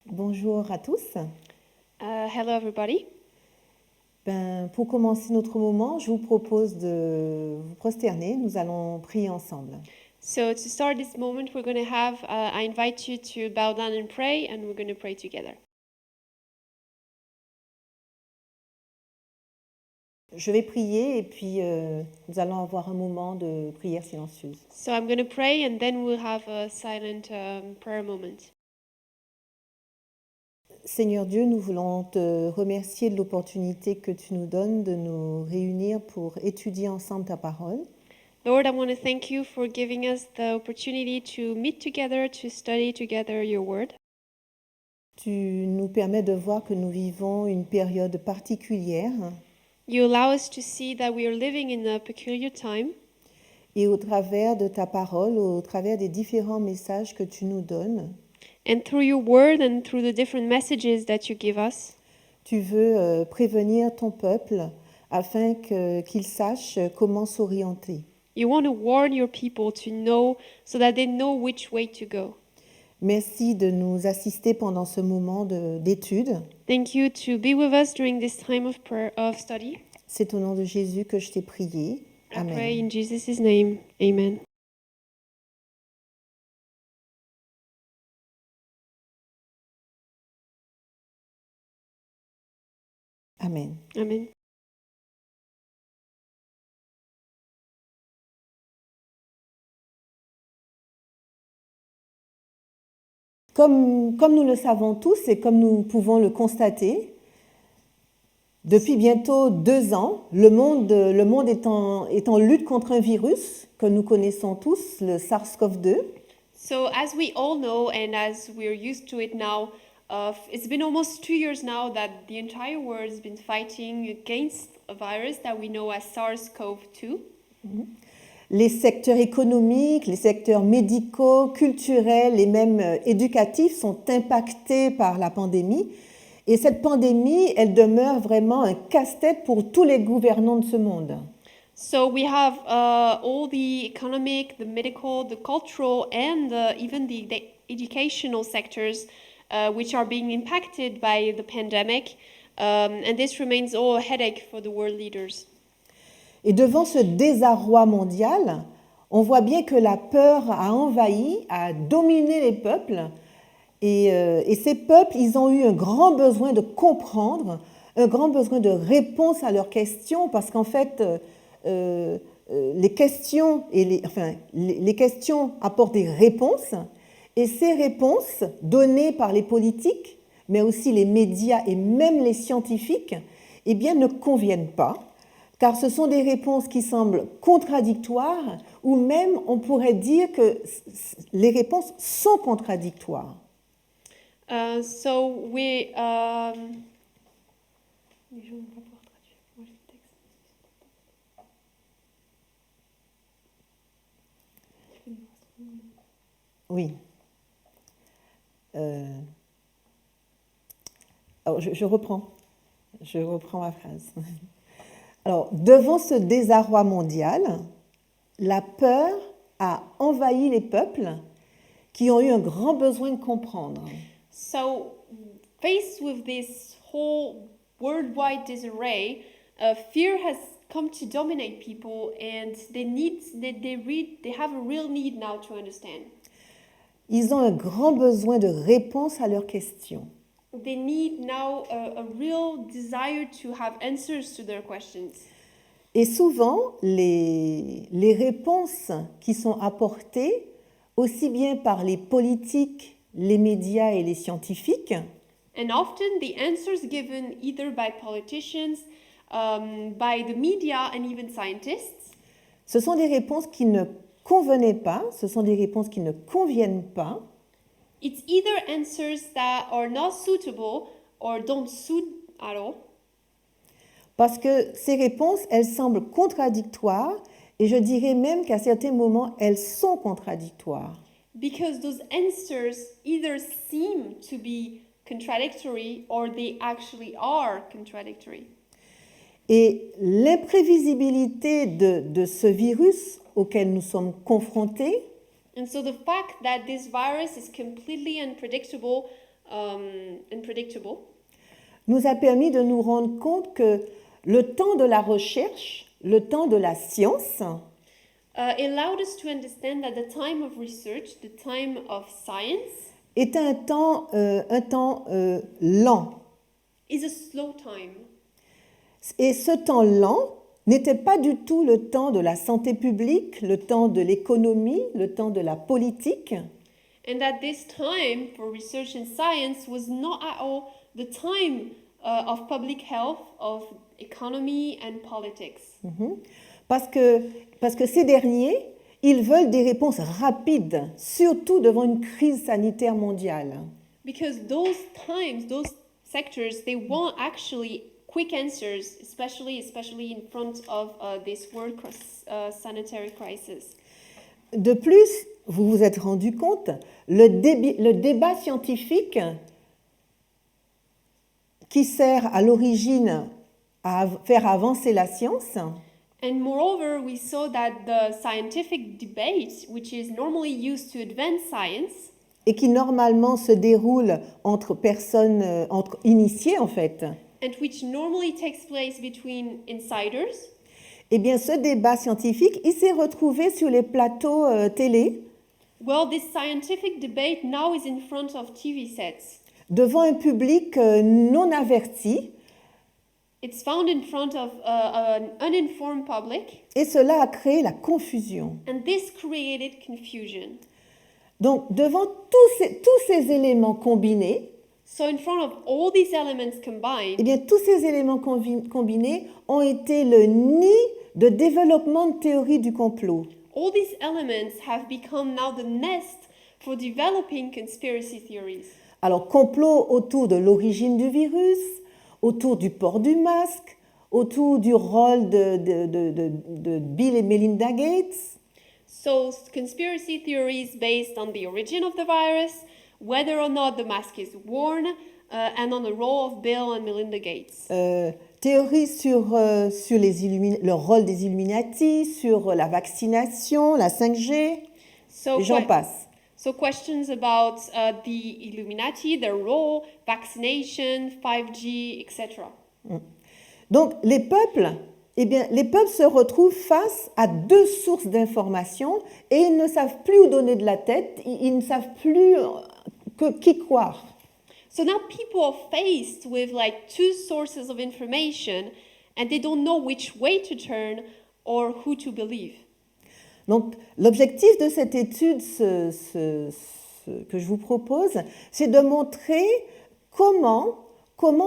Bonjour à tous. Hello, everybody. Pour commencer notre moment, je vous propose de vous prosterner. Nous allons prier ensemble. So to start this moment, we're going to have, I invite you to bow down and pray, and we're going to pray together. Je vais prier et puis nous allons avoir un moment de prière silencieuse. So I'm going to pray, and then we'll have a silent prayer moment. Seigneur Dieu, nous voulons te remercier de l'opportunité que tu nous donnes de nous réunir pour étudier ensemble ta parole. Lord, I want to thank you for giving us the opportunity to meet together, to study together your word. Tu nous permets de voir que nous vivons une période particulière You allow us to see that we are living in a peculiar time, et au travers de ta parole, au travers des différents messages que tu nous donnes, and through your word and through the different messages that you give us, tu veux prévenir ton peuple afin qu'il sache comment s'orienter. you want to warn your people to know so that they know which way to go. Merci de nous assister pendant ce moment d'étude. Thank you to be with us during this time of prayer, of study. C'est au nom de Jésus que je t'ai prié. I pray Amen. in Jesus' name. Amen. Amen. Amen. Comme nous le savons tous et comme nous pouvons le constater, depuis bientôt 2 ans, le monde est en lutte contre un virus que nous connaissons tous, le SARS-CoV-2. So, as we all know, and as we're used to it now, it's been almost 2 years now that the entire world has been fighting against a virus that we know as SARS-CoV-2. Les secteurs économiques, les secteurs médicaux, culturels et même éducatifs sont impactés par la pandémie. Et cette pandémie, elle demeure vraiment un casse-tête pour tous les gouvernants de ce monde. So we have all the economic, the medical, the cultural, and even the educational sectors which are being impacted by the pandemic. And this remains all a headache for the world leaders. Et devant ce désarroi mondial, on voit bien que la peur a envahi, a dominé les peuples. Et ces peuples, ils ont eu un grand besoin de comprendre, un grand besoin de réponse à leurs questions, parce qu'en fait, les questions apportent des réponses, et ces réponses données par les politiques, mais aussi les médias et même les scientifiques, eh bien, ne conviennent pas, car ce sont des réponses qui semblent contradictoires, ou même on pourrait dire que les réponses sont contradictoires. So we Oui. Alors, je reprends ma phrase. Alors, devant ce désarroi mondial, la peur a envahi les peuples qui ont eu un grand besoin de comprendre. So, faced with this whole worldwide disarray, fear has come to dominate people, and they have a real need now to understand. Ils ont un grand besoin de réponses à leurs questions. They need now a real desire to have answers to their questions. Et souvent, les réponses qui sont apportées, aussi bien par les politiques, les médias et les scientifiques, And often the answers given either by politicians, by the media, and even scientists, ce sont des réponses qui ne convenaient pas, ce sont des réponses qui ne conviennent pas. it's either answers that are not suitable or don't suit at all. Parce que ces réponses, elles semblent contradictoires et je dirais même qu'à certains moments, elles sont contradictoires. Because those answers either seem to be contradictory or they actually are contradictory. Et l'imprévisibilité de ce virus auquel nous sommes confrontés And so the fact that this virus is completely unpredictable, nous a permis de nous rendre compte que le temps de la recherche, le temps de la science, allowed us to understand that the time of research, the time of science, est un temps lent. is a slow time. Et ce temps lent n'était pas du tout le temps de la santé publique, le temps de l'économie, le temps de la politique, And that this time for research and science was not at all the time of public health, of economy and politics. parce que ces derniers, ils veulent des réponses rapides, surtout devant une crise sanitaire mondiale. Because those times, those sectors, they want actually quick answers, especially in front of this world sanitary crisis. De plus, vous vous êtes rendu compte, le débat scientifique qui sert à l'origine à faire avancer la science And moreover, we saw that the scientific debate, which is normally used to advance science, et qui normalement se déroule entre personnes, entre initiés en fait, and which normally takes place between insiders, eh bien ce débat scientifique, il s'est retrouvé sur les plateaux télé well, this scientific debate now is in front of TV sets. devant un public non averti, It's found in front of an uninformed public, et cela a créé la confusion. and this created confusion. Donc devant tous ces éléments combinés, So in front of all these elements combined, eh bien tous ces éléments combinés ont été le nid de développement de théories du complot. all these elements have become now the nest for developing conspiracy theories. Alors complot autour de l'origine du virus, autour du port du masque, autour du rôle de Bill et Melinda Gates, So conspiracy theories based on the origin of the virus, whether or not the mask is worn, and on the role of Bill and Melinda Gates. théories sur le rôle des Illuminati, sur la vaccination, la 5G, So, et j'en passe. so questions about the Illuminati, their role, vaccination, 5G, etc. Donc les peuples se retrouvent face à deux sources d'informations et ils ne savent plus où donner de la tête, ils ne savent plus qui croire. So now people are faced with like two sources of information and they don't know which way to turn or who to believe. Donc l'objectif de cette étude que je vous propose, c'est de montrer comment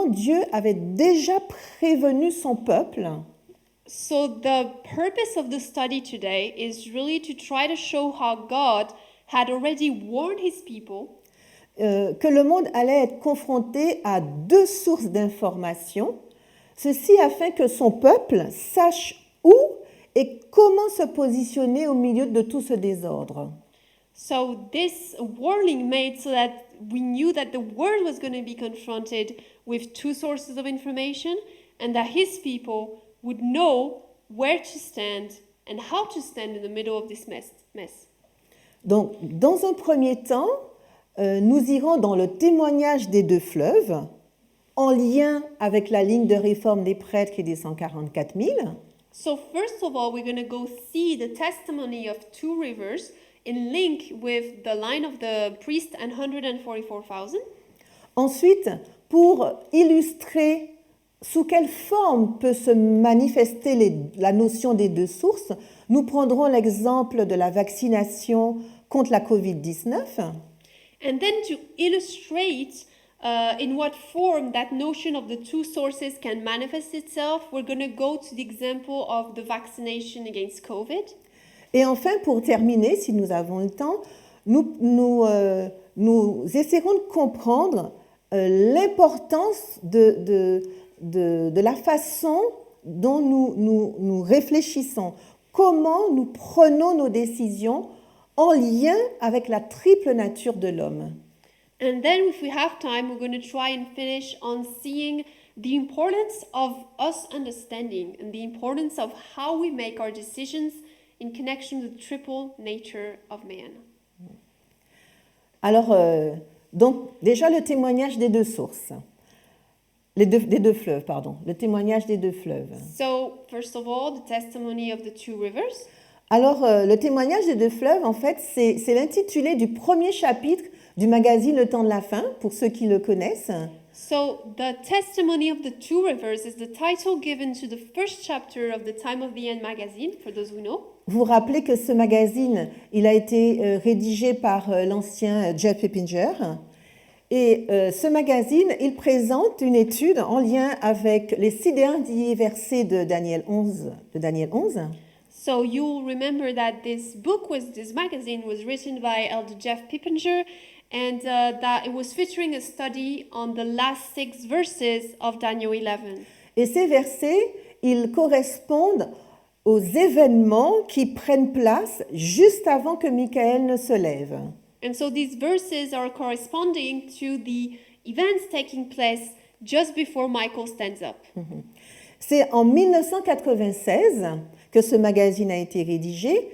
Dieu avait déjà prévenu son peuple So the purpose of the study today is really to try to show how God had already warned his people que le monde allait être confronté à deux sources d'informations, ceci afin que son peuple sache où et comment se positionner au milieu de tout ce désordre. So this warning made so that we knew that the world was going to be confronted with two sources of information and that his people would know where to stand and how to stand in the middle of this mess. Donc, dans un premier temps, nous irons dans le témoignage des deux fleuves, en lien avec la ligne de réforme des prêtres et des 144 000. So first of all, we're going to go see the testimony of two rivers in link with the line of the priest and 144,000. Ensuite, pour illustrer sous quelle forme peut se manifester la notion des deux sources, nous prendrons l'exemple de la vaccination contre la COVID-19. And then to illustrate in what form that notion of the two sources can manifest itself, we're going to go to the example of the vaccination against COVID. Et enfin, pour terminer, si nous avons le temps, nous essaierons de comprendre l'importance de la façon dont nous réfléchissons, comment nous prenons nos décisions en lien avec la triple nature de l'homme. And then, if we have time, we're going to try and finish on seeing the importance of us understanding and the importance of how we make our decisions in connection with the triple nature of man. Alors, donc, déjà le témoignage des deux sources, des deux fleuves, pardon, le témoignage des deux fleuves. So, first of all, the testimony of the two rivers. Alors, le témoignage des deux fleuves, en fait, c'est l'intitulé du premier chapitre du magazine Le Temps de la Fin, pour ceux qui le connaissent. So, the testimony of the two rivers is the title given to the first chapter of the Time of the End magazine, for those who know. Vous vous rappelez que ce magazine, il a été rédigé par l'ancien Jeff Pippinger. Et ce magazine, il présente une étude en lien avec les 6 derniers versets de Daniel 11. So you'll remember that this magazine was written by Elder Jeff Pippinger, and that it was featuring a study on the last 6 verses of Daniel 11. Et ces versets, ils correspondent aux événements qui prennent place juste avant que Michael ne se lève. And so these verses are corresponding to the events taking place just before Michael stands up. C'est en 1996 que ce magazine a été rédigé.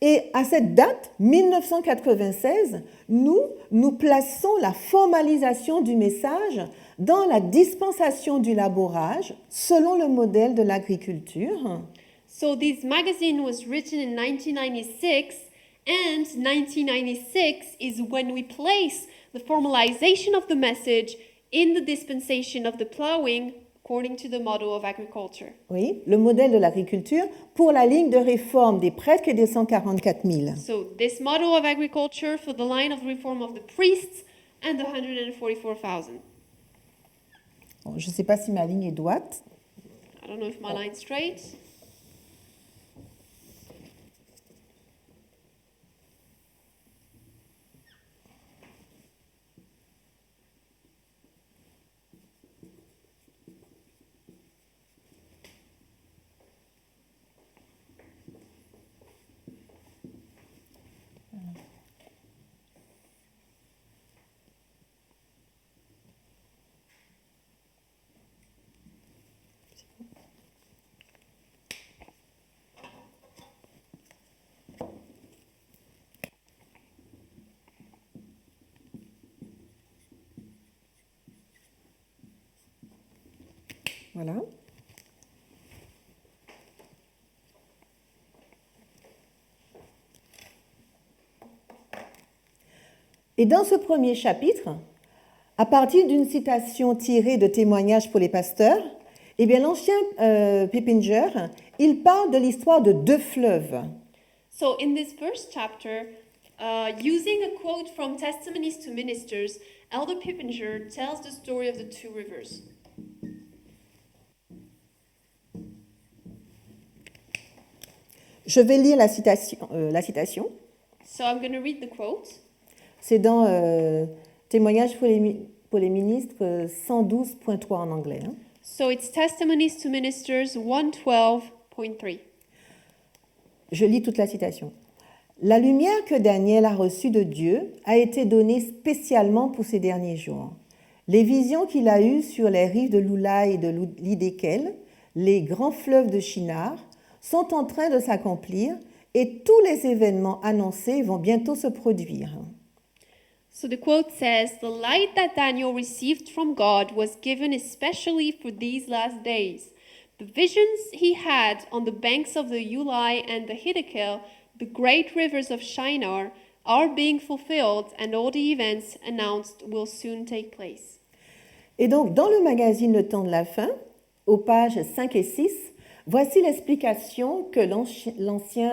Et à cette date, 1996, nous plaçons la formalisation du message dans la dispensation du labourage selon le modèle de l'agriculture. So this magazine was written in 1996, and 1996 is when we place the formalization of the message in the dispensation of the plowing according to the model of agriculture. Oui, le modèle de l'agriculture pour la ligne de réforme des prêtres et des 144 000. So this model of agriculture for the line of reform of the priests and the 144,000. Bon, je ne sais pas si ma ligne est droite. I don't know if my line's straight. Voilà. Et dans ce premier chapitre, à partir d'une citation tirée de témoignages pour les pasteurs, eh bien l'ancien Pippinger, il parle de l'histoire de 2 fleuves. So in this first chapter, using a quote from Testimonies to Ministers, Elder Pippinger tells the story of the 2 rivers. Je vais lire la citation. So I'm going to read the quote. C'est dans Témoignages pour les ministres 112.3 en anglais. Hein. So it's Testimonies to Ministers 112.3. Je lis toute la citation. La lumière que Daniel a reçue de Dieu a été donnée spécialement pour ces derniers jours. Les visions qu'il a eues sur les rives de l'Oulaï et de l'Hidékel, les grands fleuves de Shinar, sont en train de s'accomplir et tous les événements annoncés vont bientôt se produire. So the quote says, "The light that Daniel received from God was given especially for these last days. The visions he had on the banks of the Ulai and the Hiddekel, the great rivers of Shinar, are being fulfilled, and all the events announced will soon take place." Et donc, dans le magazine Le Temps de la Fin, aux pages 5 et 6, voici l'explication que l'ancien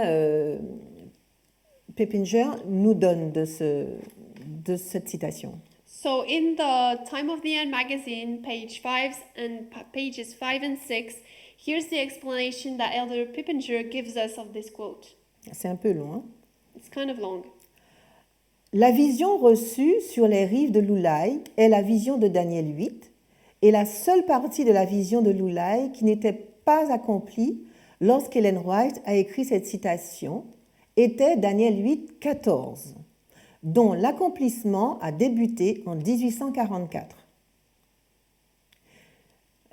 Pippinger nous donne de cette citation. So in the Time of the End magazine, pages 5 and 6, here's the explanation that Elder Pippinger gives us of this quote. C'est un peu long. Hein? It's kind of long. La vision reçue sur les rives de l'Oulaï est la vision de Daniel 8, et la seule partie de la vision de l'Oulaï qui n'était pas accomplie lorsqu'Ellen White a écrit cette citation était Daniel 8, 14. dont l'accomplissement a débuté en 1844.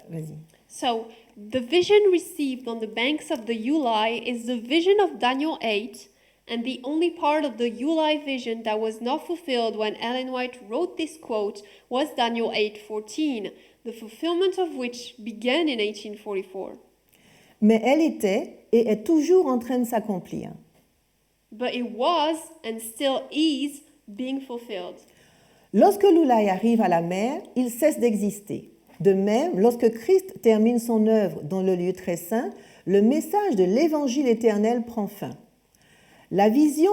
Vas-y. So, the vision received on the banks of the Ulai is the vision of Daniel 8, and the only part of the Ulai vision that was not fulfilled when Ellen White wrote this quote was Daniel 8:14, the fulfillment of which began in 1844. Mais elle était et est toujours en train de s'accomplir. But it was, and still is, being fulfilled. Lorsque l'Oulaï arrive à la mer, il cesse d'exister. De même, lorsque Christ termine son œuvre dans le lieu très saint, le message de l'évangile éternel prend fin. La vision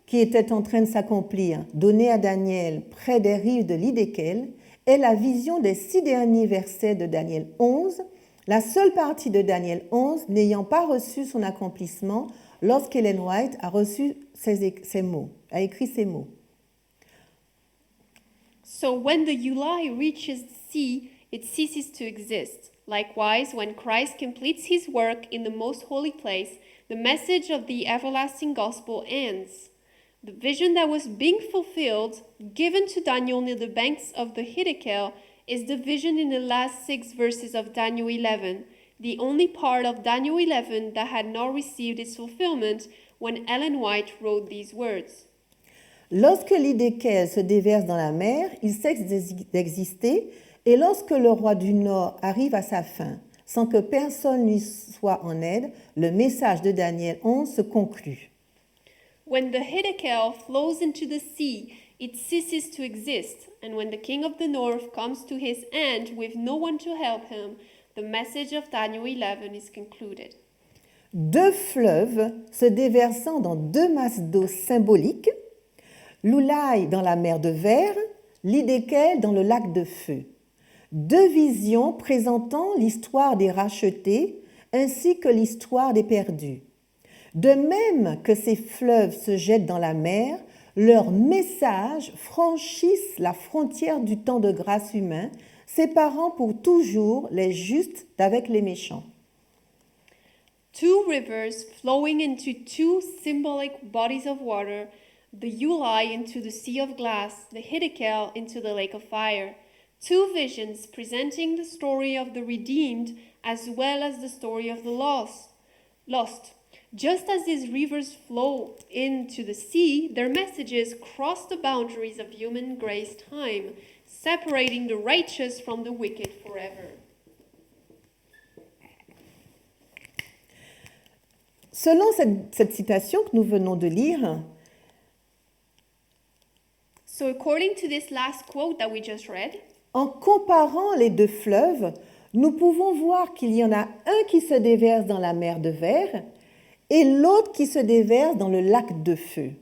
qui était en train de s'accomplir, donnée à Daniel près des rives de l'Hidékel, est la vision des 6 derniers versets de Daniel 11, la seule partie de Daniel 11 n'ayant pas reçu son accomplissement lorsqu'Ellen White a reçu ces mots, a écrit ces mots. So when the Ulai reaches the sea, it ceases to exist. Likewise, when Christ completes his work in the most holy place, the message of the everlasting gospel ends. The vision that was being fulfilled, given to Daniel near the banks of the Hiddekel, is the vision in the last 6 verses of Daniel 11, the only part of Daniel 11 that had not received its fulfillment when Ellen White wrote these words. Lorsque l'Hidékel se déverse dans la mer, il cesse d'exister, et lorsque le roi du Nord arrive à sa fin, sans que personne lui soit en aide, le message de Daniel 11 se conclut. When the Hiddekel flows into the sea, it ceases to exist, and when the king of the north comes to his end with no one to help him, the message of Daniel 11 is concluded. 2 fleuves se déversant dans 2 masses d'eau symboliques, l'Oulaï dans la mer de Verre, l'Hidékel dans le lac de Feu. 2 visions présentant l'histoire des rachetés ainsi que l'histoire des perdus. De même que ces fleuves se jettent dans la mer, leurs messages franchissent la frontière du temps de grâce humain, séparant pour toujours les justes d'avec les méchants. 2 rivers flowing into 2 symbolic bodies of water, the Ulai into the sea of glass, the Hiddekel into the lake of fire. 2 visions presenting the story of the redeemed as well as the story of the lost. Just as these rivers flow into the sea, their messages cross the boundaries of human grace time, separating the righteous from the wicked forever. Selon cette citation que nous venons de lire, So according to this last quote that we just read, en comparant les 2 fleuves, nous pouvons voir qu'il y en a un qui se déverse dans la mer de Verre et l'autre qui se déverse dans le lac de Feu.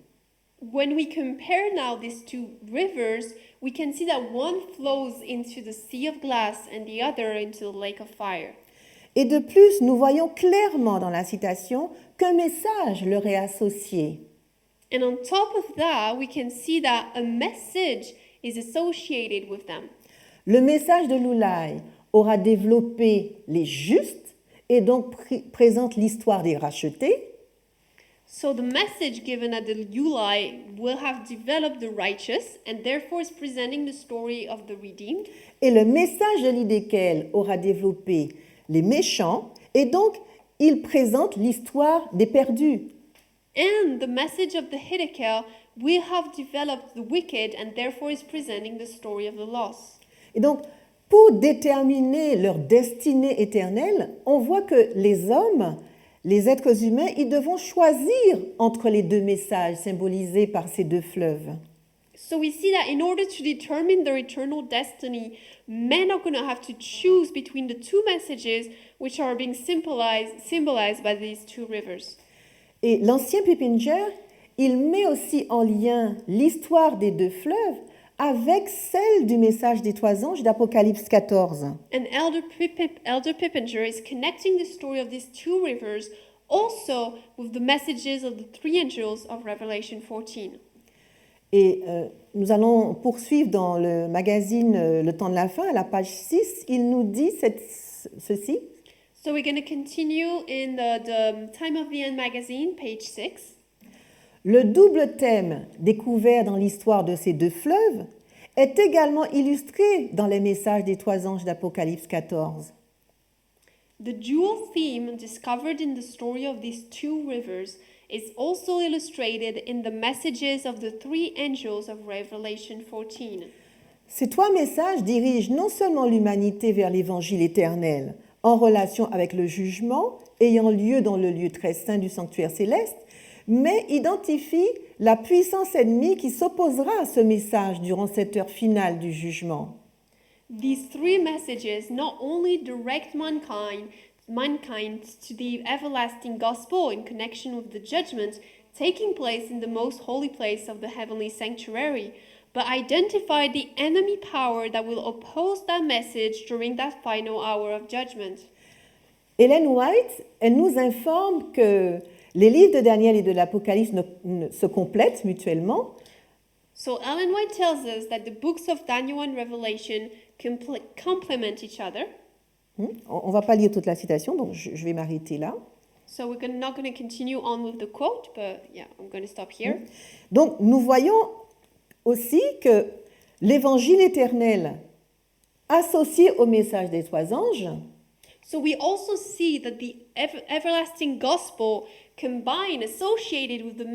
when we compare now these 2 rivers, we can see that one flows into the sea of glass and the other into the lake of fire. Et de plus, nous voyons clairement dans la citation qu'un message leur est associé. And on top of that, we can see that a message is associated with them. Le message de l'Oulaï aura développé les justes et donc présente l'histoire des rachetés. So the message given at the Ulai will have developed the righteous and therefore is presenting the story of the redeemed. Et le message de l'Hidékel aura développé les méchants et donc il présente l'histoire des perdus. And the message of the Hiddekel will have developed the wicked and therefore is presenting the story of the lost. Et donc, pour déterminer leur destinée éternelle, on voit que les hommes, les êtres humains, ils devront choisir entre les 2 messages symbolisés par ces 2 fleuves. So we see that in order to determine their eternal destiny, men are going to have to choose between the 2 messages which are being symbolized by these 2 rivers. Et l'ancien Pippinger, il met aussi en lien l'histoire des 2 fleuves avec celle du message des 3 anges d'Apocalypse 14. And Elder Pippinger is connecting the story of these 2 rivers also with the messages of the 3 angels of Revelation 14. Et nous allons poursuivre dans le magazine Le Temps de la Fin, à la page 6, il nous dit ceci. So we're going to continue in the Time of the End magazine, page 6. Le double thème découvert dans l'histoire de ces deux fleuves est également illustré dans les messages des trois anges d'Apocalypse 14. The dual theme discovered in the story of these two rivers is also illustrated in the messages of the three angels of Revelation 14. Ces trois messages dirigent non seulement l'humanité vers l'évangile éternel en relation avec le jugement ayant lieu dans le lieu très saint du sanctuaire céleste, mais identifient la puissance ennemie qui s'opposera à ce message durant cette heure finale du jugement. These three messages not only direct mankind to the everlasting gospel in connection with the judgment taking place in the most holy place of the heavenly sanctuary, but identify the enemy power that will oppose that message during that final hour of judgment. Ellen White, elle nous informe que les livres de Daniel et de l'Apocalypse se complètent mutuellement. So Ellen White tells us that the books of Daniel and Revelation complement each other. On ne va pas lire toute la citation, donc je vais m'arrêter là. So we're not going to continue on with the quote, but yeah, I'm going to stop here. Donc nous voyons aussi que l'évangile éternel associé au message des trois anges So we also see that the everlasting gospel associated with the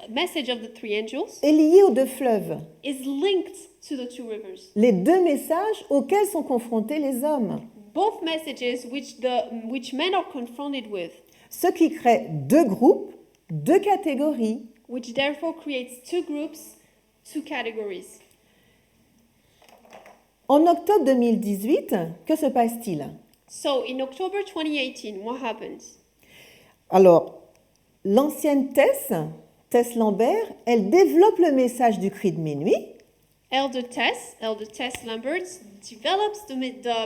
message of the three angels est lié aux deux fleuves, is linked to the two rivers. les deux messages auxquels sont confrontés les hommes, Both messages which men are confronted with, ce qui crée deux groupes, deux catégories. which therefore creates two groups, two categories. En octobre 2018, que se passe-t-il? So in October 2018, what happened? Alors, l'ancienne Tess Lambert, elle développe le message du cri de minuit. Elder Tess Lambert, develops the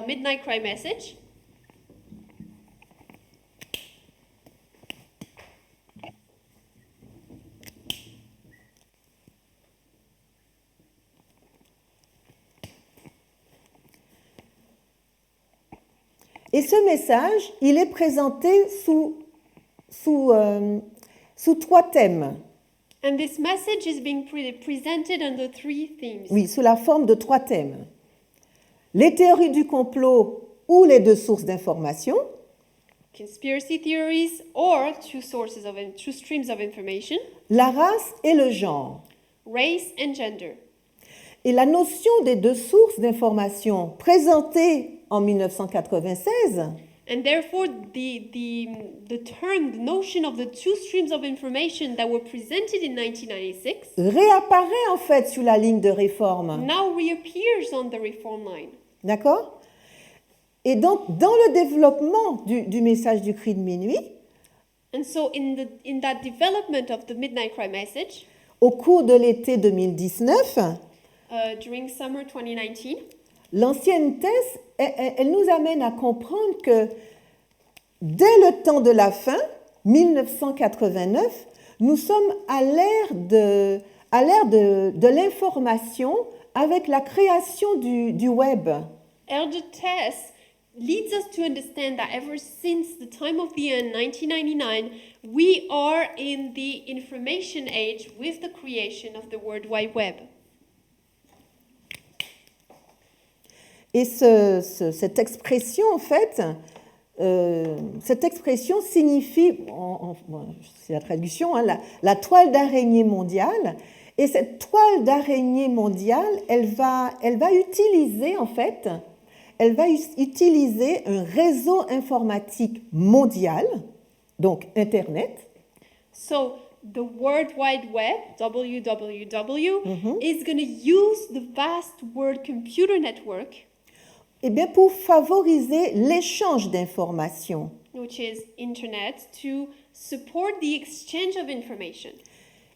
Midnight Cry message. Et ce message, il est présenté sous trois thèmes. And this message is being presented under three themes. Oui, sous la forme de trois thèmes. Les théories du complot ou les deux sources d'information, Conspiracy theories or two streams of information, la race et le genre. race and gender. Et la notion des deux sources d'information présentée en 1996 And therefore, the notion of the two streams of information that were presented in 1996 réapparaît en fait sur la ligne de réforme. now reappears on the reform line. D'accord? Et donc, dans le développement du message du cri de minuit, And so in that development of the Midnight Cry message, au cours de l'été 2019, during summer 2019, l'ancienne Tess, elle nous amène à comprendre que dès le temps de la fin, 1989, nous sommes à l'ère de l'information avec la création du web. Elder Tess leads us to understand that ever since the time of the end, 1999, we are in the information age with the creation of the World Wide Web. Et cette expression, en fait, cette expression signifie, c'est la traduction, hein, la toile d'araignée mondiale. Et cette toile d'araignée mondiale, elle va utiliser, en fait, un réseau informatique mondial, donc Internet. So the World Wide Web, WWW, is going to use the vast world computer network, Eh bien, pour favoriser l'échange d'informations. which is Internet, to support the exchange of information.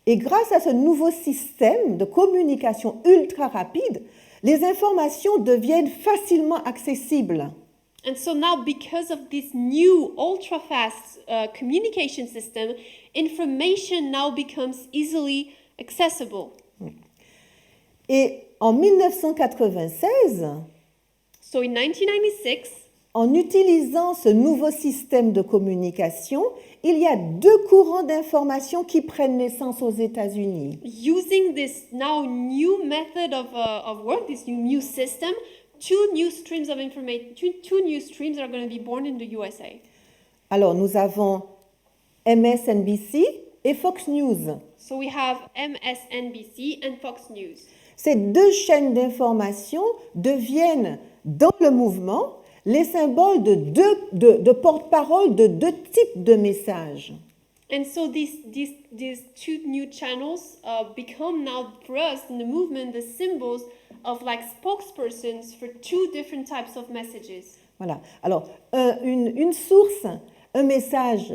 Et grâce à ce nouveau système de communication ultra rapide, les informations deviennent facilement accessibles. And so now, because of this new ultra-fast communication system, information now becomes easily accessible. Et en 1996, So in 1996, en utilisant ce nouveau système de communication, il y a deux courants d'information qui prennent naissance aux États-Unis. Using this now new method of work, this new system, two new streams of information, two new streams are going to be born in the USA. Alors, nous avons MSNBC et Fox News. So we have MSNBC and Fox News. Ces deux chaînes d'information deviennent, dans le mouvement, les symboles de porte-parole de deux types de messages. And so these two new channels become now for us in the movement the symbols of like spokespersons for two different types of messages. Voilà. Alors, une source, un message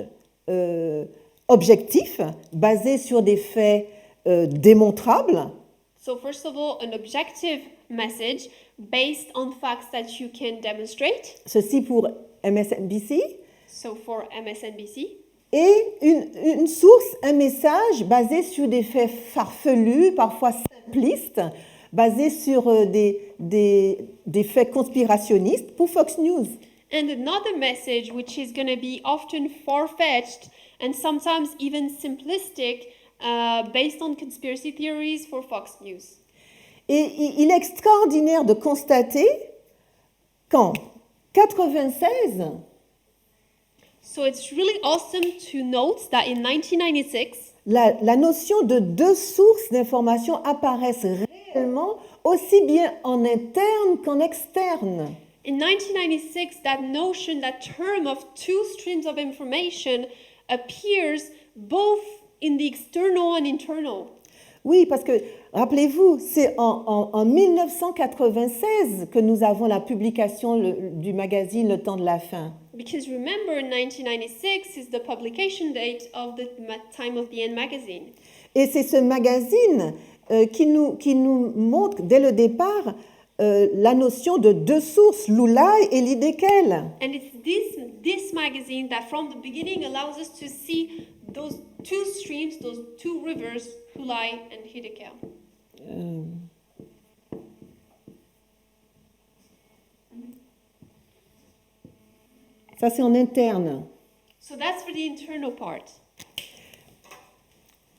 objectif, basé sur des faits démontrables. So first of all, an objective message based on facts that you can demonstrate. Ceci pour MSNBC. So for MSNBC. Et une source, un message basé sur des faits farfelus, parfois simplistes, basé sur des faits conspirationnistes pour Fox News. And another message which is going to be often far-fetched and sometimes even simplistic based on conspiracy theories for Fox News. Et il est extraordinaire de constater qu'en 96, So it's really awesome to note that in 1996, la notion de deux sources d'information apparaissent réellement aussi bien en interne qu'en externe. in 1996, that notion, that term of two streams of information appears both in the external and internal. Oui, parce que, rappelez-vous, c'est en 1996 que nous avons la publication du magazine Le Temps de la Fin. Because remember, 1996 is the publication date of the Time of the End magazine. Et c'est ce magazine qui nous montre dès le départ la notion de deux sources, l'Oulai et l'Hiddekel. And it's this magazine that from the beginning allows us to see those two streams, those two rivers, Hulai and Hiddekel. Ça, c'est en interne. So that's for the internal part.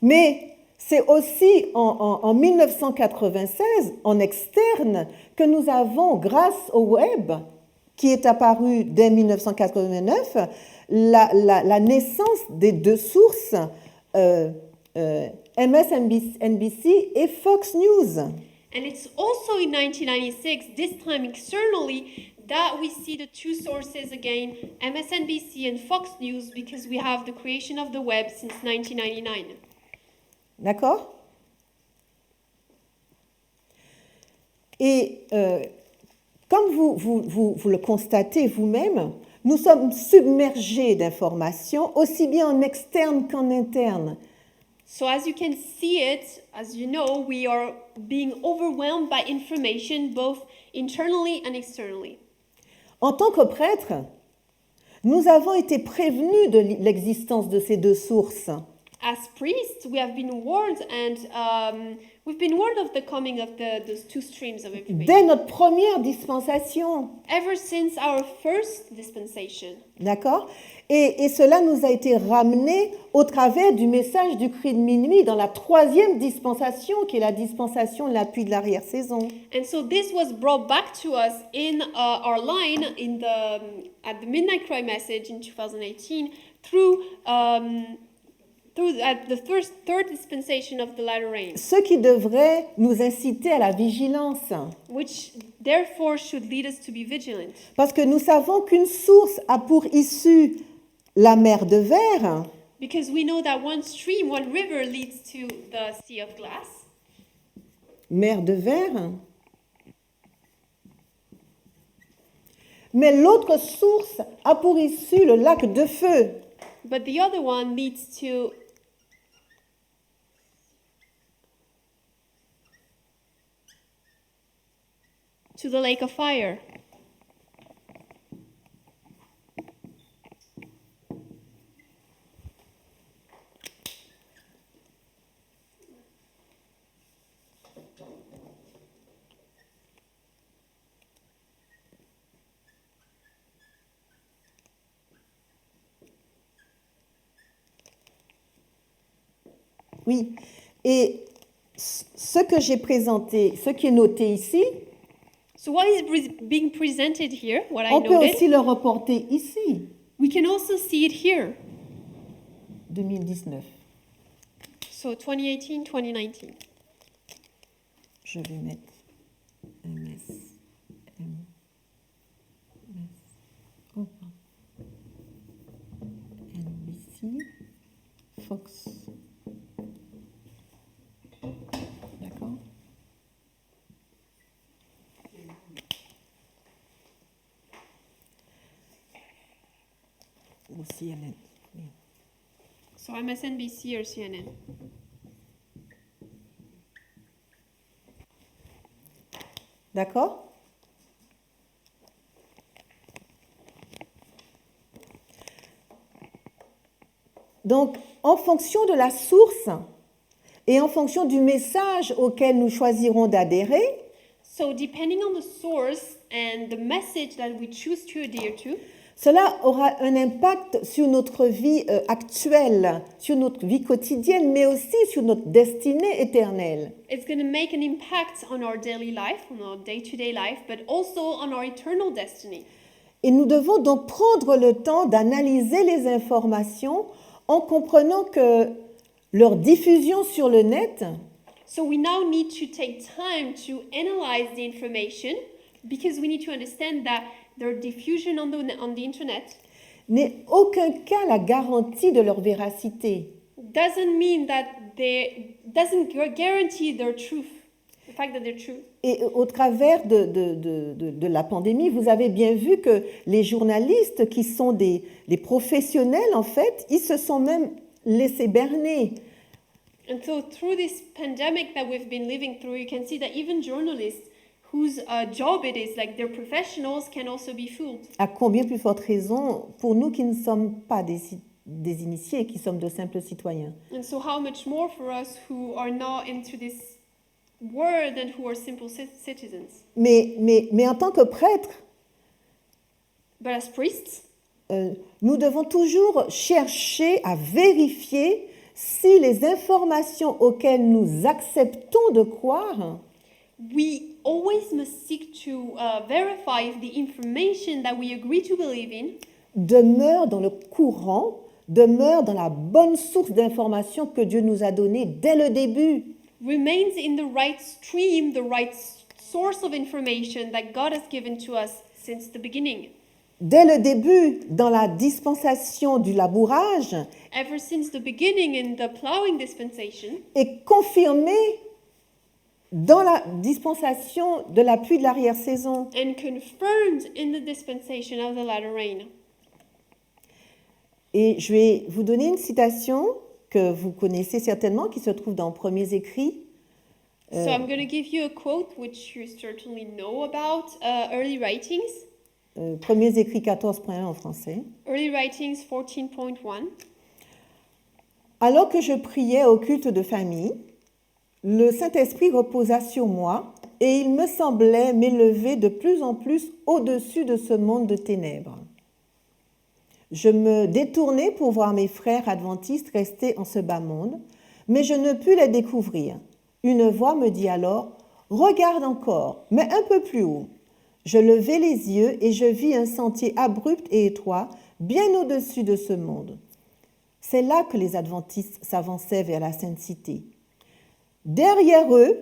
Mais c'est aussi en 1996, en externe, que nous avons, grâce au web, qui est apparu dès 1989, la naissance des deux sources, MSNBC et Fox News. And it's also in 1996, this time externally, that we see the two sources again, MSNBC and Fox News, because we have the creation of the web since 1999. D'accord? Et comme vous le constatez vous-même, nous sommes submergés d'informations, aussi bien en externe qu'en interne. So as you can see it, as you know, we are being overwhelmed by information both internally and externally. En tant que prêtres, nous avons été prévenus de l'existence de ces deux sources. As priests, we have been warned, and we've been warned of the coming of those two streams of information. Dès notre première dispensation. Ever since our first dispensation. D'accord? Et cela nous a été ramené au travers du message du cri de minuit dans la troisième dispensation, qui est la dispensation de l'appui de l'arrière-saison. And so this was brought back to us in our line at the Midnight Cry message in 2018 through the third dispensation of the latter rain. Ce qui devrait nous inciter à la vigilance. Which therefore should lead us to be vigilant. Parce que nous savons qu'une source a pour issue la mer de verre. Because we know that one stream, one river leads to the Sea of Glass. Mer de verre. Mais l'autre source a pour issue le lac de feu. But the other one leads to the lake of fire. Oui. Et ce que j'ai présenté, ce qui est noté ici, So what is being presented here, what I on peut noted, aussi le reporter ici, we can also see it here. 2019. So 2018, 2019. Je vais mettre MS. Oh, NBC, Fox. D'accord. Ou CNN. Oui. So MSNBC or CNN. D'accord? Donc, en fonction de la source et en fonction du message auquel nous choisirons d'adhérer, So depending on the source and the message that we choose to adhere to, cela aura un impact sur notre vie actuelle, sur notre vie quotidienne, mais aussi sur notre destinée éternelle. it's going to make an impact on our daily life, on our day-to-day life, but also on our eternal destiny. Et nous devons donc prendre le temps d'analyser les informations en comprenant que leur diffusion sur le net So we now need to take time to analyze the information because we need to understand that their diffusion on the internet n'est aucun cas la garantie de leur véracité. doesn't mean that doesn't guarantee their truth, the fact that they're true. Et au travers de la pandémie, vous avez bien vu que les journalistes qui sont des professionnels, en fait, ils se sont même laissés berner. And so through this pandemic that we've been living through, you can see that even journalists whose job it is, like they're professionals, can also be fooled. À combien plus forte raison pour nous qui ne sommes pas des initiés, qui sommes de simples citoyens. And so how much more for us who are not into this world and who are simple citizens. Mais en tant que prêtres, But as priests, nous devons toujours chercher à vérifier si les informations auxquelles nous acceptons de croire we always must seek to verify if the information that we agree to believe in demeurent dans le courant, demeurent dans la bonne source d'information que Dieu nous a donnée dès le début. remains in the right stream, the right source of information that God has given to us since the beginning. Dès le début, dans la dispensation du labourage, Ever since the beginning in the plowing dispensation, est confirmé dans la dispensation de la pluie de l'arrière-saison. and confirmed in the dispensation of the latter rain. Et je vais vous donner une citation que vous connaissez certainement, qui se trouve dans Premiers Écrits. So I'm going to give you a quote which you certainly know about, early writings. Premiers Écrits 14.1 en français. Early writings 14.1. Alors que je priais au culte de famille, le Saint-Esprit reposa sur moi et il me semblait m'élever de plus en plus au-dessus de ce monde de ténèbres. Je me détournai pour voir mes frères adventistes restés en ce bas monde, mais je ne pus les découvrir. Une voix me dit alors « Regarde encore, mais un peu plus haut ». Je levai les yeux et je vis un sentier abrupt et étroit, bien au-dessus de ce monde. C'est là que les adventistes s'avançaient vers la Sainte Cité. Derrière eux,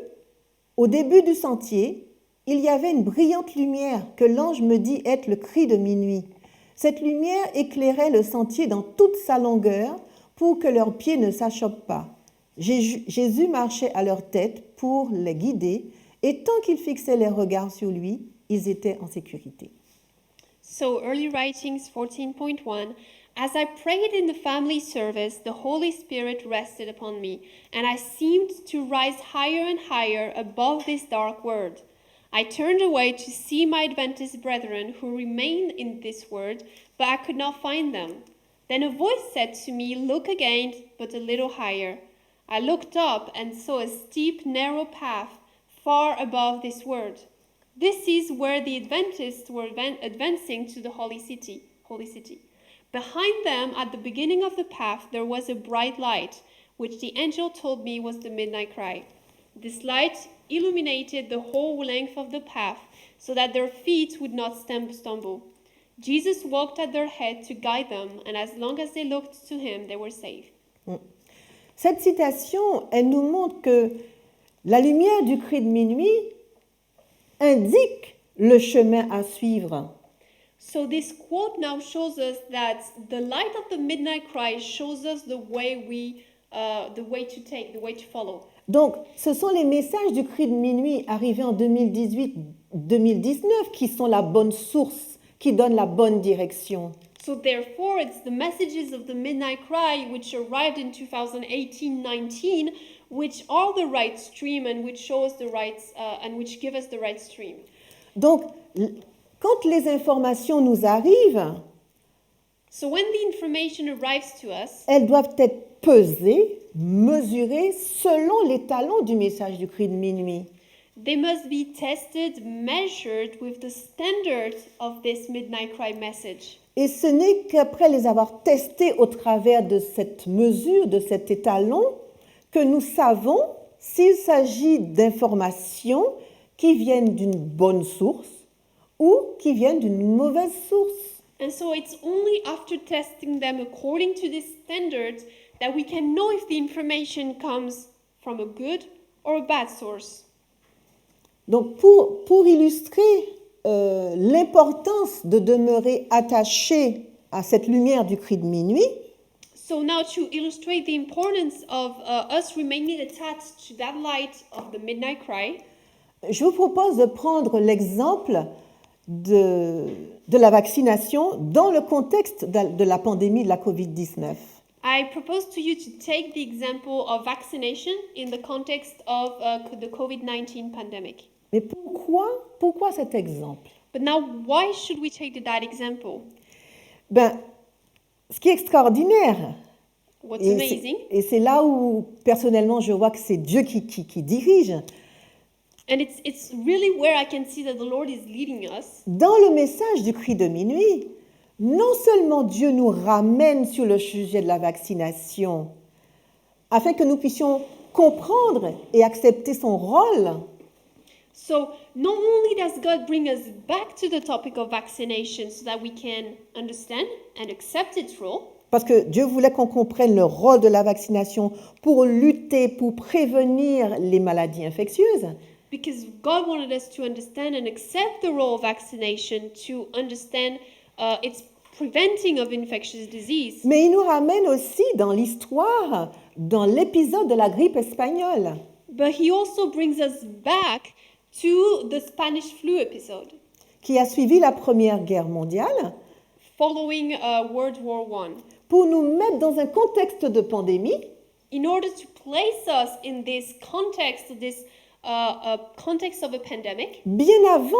au début du sentier, il y avait une brillante lumière que l'ange me dit être le cri de minuit. Cette lumière éclairait le sentier dans toute sa longueur pour que leurs pieds ne s'achoppent pas. Jésus marchait à leur tête pour les guider et tant qu'ils fixaient les regards sur lui, ils étaient en sécurité. So, early writings 14.1. As I prayed in the family service, the Holy Spirit rested upon me, and I seemed to rise higher and higher above this dark world. I turned away to see my Adventist brethren who remained in this world, but I could not find them. Then a voice said to me, "Look again, but a little higher." I looked up and saw a steep, narrow path far above this world. This is where the Adventists were advancing to the holy city. Behind them, at the beginning of the path, there was a bright light, which the angel told me was the midnight cry. This light illuminated the whole length of the path so that their feet would not stumble. Jesus walked at their head to guide them, and as long as they looked to him, they were safe. Cette citation, elle nous montre que la lumière du cri de minuit indique le chemin à suivre. So this quote now shows us that the light of the midnight cry shows us the way to take, the way to follow. Donc, ce sont les messages du cri de minuit arrivés en 2018-2019 qui sont la bonne source, qui donnent la bonne direction. So therefore, it's the messages of the midnight cry which arrived in 2018-19, which are the right stream and which show us the right and which give us the right stream. Donc, quand les informations nous arrivent, So when the information arrives to us, elles doivent être pesées, mesurées selon les talons du message du cri de minuit. they must be tested, measured with the standard of this midnight cry message. Et ce n'est qu'après les avoir testés au travers de cette mesure, de cet étalon, que nous savons s'il s'agit d'informations qui viennent d'une bonne source ou qui viennent d'une mauvaise source. And so it's only after testing them according to this standard that we can know if the information comes from a good or a bad source. Donc pour illustrer l'importance de demeurer attaché à cette lumière du cri de minuit, So now to illustrate the importance of us remaining attached to that light of the midnight cry, je vous propose de prendre l'exemple de la vaccination dans le contexte de la pandémie de la COVID-19. I propose to you to take the example of vaccination in the context of the COVID-19 pandemic. Mais pourquoi cet exemple? But now, why should we take that example? Ben, ce qui est extraordinaire, What's et amazing, c'est là où personnellement je vois que c'est Dieu qui dirige, and it's really where I can see that the Lord is leading us. dans le message du cri de minuit, non seulement Dieu nous ramène sur le sujet de la vaccination, afin que nous puissions comprendre et accepter son rôle, So not only does God bring us back to the topic of vaccination so that we can understand and accept its role, parce que Dieu voulait qu'on comprenne le rôle de la vaccination pour lutter, pour prévenir les maladies infectieuses, because God wanted us to understand and accept the role of vaccination to understand its preventing of infectious disease. mais il nous ramène aussi dans l'histoire, dans l'épisode de la grippe espagnole. But he also brings us back to the Spanish flu episode Qui a suivi la Première Guerre mondiale, following World War I, pour nous mettre dans un contexte de pandémie in order to place us in this context of a pandemic, bien avant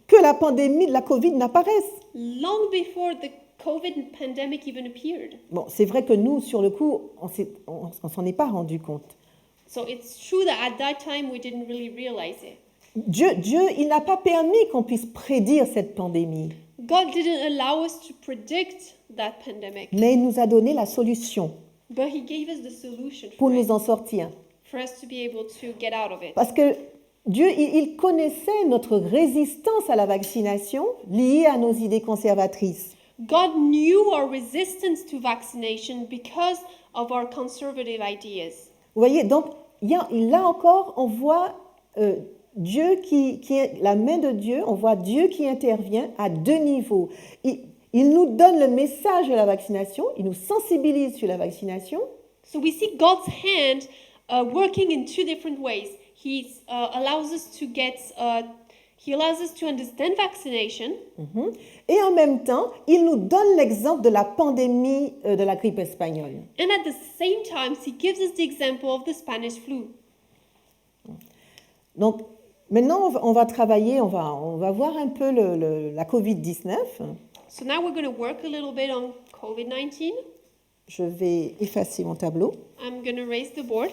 que la pandémie de la Covid n'apparaisse. long before the COVID pandemic even appeared. Bon, c'est vrai que nous, sur le coup, on s'en est pas rendu compte. So it's true that at that time we didn't really realize it. Dieu, il n'a pas permis qu'on puisse prédire cette pandémie, God didn't allow us to predict that pandemic, mais il nous a donné la solution but he gave us the solution pour for it, nous en sortir. for us to be able to get out of it. Parce que Dieu, il connaissait notre résistance à la vaccination liée à nos idées conservatrices. God knew our resistance to vaccination because of our conservative ideas. Vous voyez, donc là encore, on voit Dieu qui est la main de Dieu, on voit Dieu qui intervient à deux niveaux. Il nous donne le message de la vaccination, il nous sensibilise sur la vaccination, So we see God's hand working in two different ways. He allows us to understand vaccination, et en même temps, il nous donne l'exemple de la pandémie de la grippe espagnole. and at the same time, he gives us the example of the Spanish flu. Donc, maintenant, on va travailler, on va voir un peu la COVID-19. So now we're going to work a little bit on COVID-19. Je vais effacer mon tableau. I'm going to raise the board.